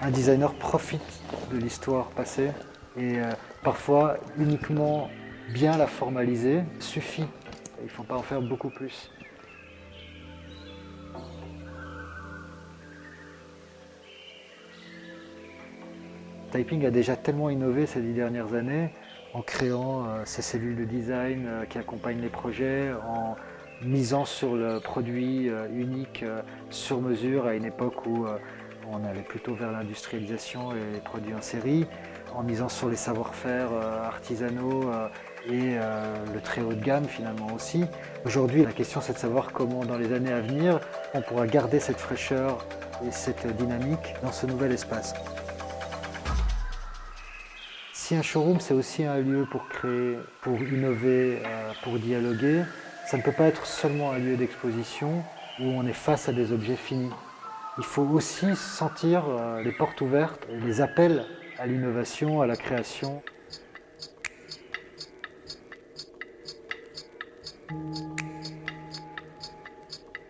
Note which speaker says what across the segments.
Speaker 1: Un designer profite de l'histoire passée et parfois uniquement bien la formaliser suffit. Il ne faut pas en faire beaucoup plus. Taiping a déjà tellement innové ces 10 dernières années en créant ces cellules de design qui accompagnent les projets, en misant sur le produit unique sur mesure à une époque où on allait plutôt vers l'industrialisation et les produits en série, en misant sur les savoir-faire artisanaux et le très haut de gamme finalement aussi. Aujourd'hui, la question c'est de savoir comment dans les années à venir, on pourra garder cette fraîcheur et cette dynamique dans ce nouvel espace. Si un showroom c'est aussi un lieu pour créer, pour innover, pour dialoguer, ça ne peut pas être seulement un lieu d'exposition où on est face à des objets finis. Il faut aussi sentir les portes ouvertes, les appels à l'innovation, à la création.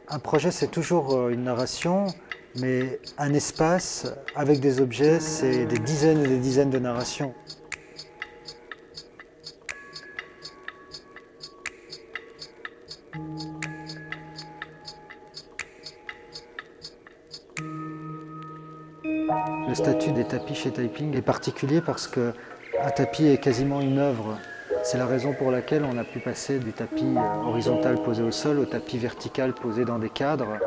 Speaker 1: Un projet c'est toujours une narration, mais un espace avec des objets c'est des dizaines et des dizaines de narrations. Le statut des tapis chez Taiping est particulier parce qu'un tapis est quasiment une œuvre. C'est la raison pour laquelle on a pu passer du tapis horizontal posé au sol au tapis vertical posé dans des cadres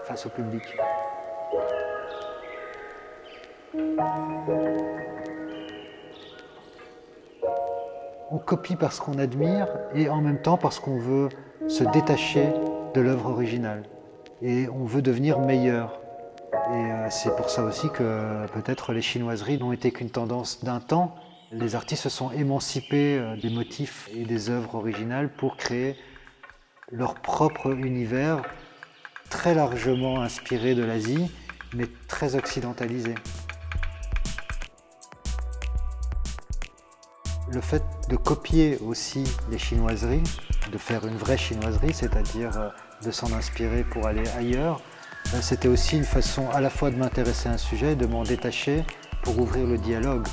Speaker 1: face au public. On copie parce qu'on admire et en même temps parce qu'on veut se détacher de l'œuvre originale et on veut devenir meilleur. Et c'est pour ça aussi que peut-être les chinoiseries n'ont été qu'une tendance d'un temps. Les artistes se sont émancipés des motifs et des œuvres originales pour créer leur propre univers, très largement inspiré de l'Asie, mais très occidentalisé. Le fait de copier aussi les chinoiseries, de faire une vraie chinoiserie, c'est-à-dire de s'en inspirer pour aller ailleurs, c'était aussi une façon à la fois de m'intéresser à un sujet et de m'en détacher pour ouvrir le dialogue.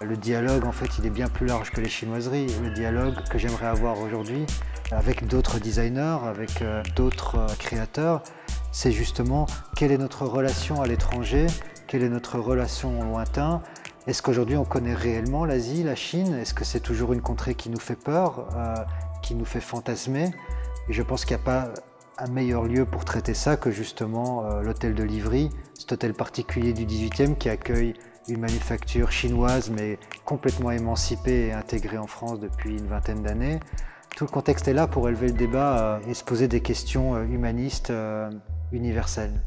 Speaker 1: Le dialogue, en fait, il est bien plus large que les chinoiseries. Le dialogue que j'aimerais avoir aujourd'hui avec d'autres designers, avec d'autres créateurs, c'est justement quelle est notre relation à l'étranger, quelle est notre relation au lointain. Est-ce qu'aujourd'hui on connaît réellement l'Asie, la Chine? Est-ce que c'est toujours une contrée qui nous fait peur, qui nous fait fantasmer? Et je pense qu'il n'y a pas un meilleur lieu pour traiter ça que justement l'hôtel de Livry, cet hôtel particulier du 18e qui accueille une manufacture chinoise mais complètement émancipée et intégrée en France depuis une vingtaine d'années. Tout le contexte est là pour élever le débat et se poser des questions humanistes universelles.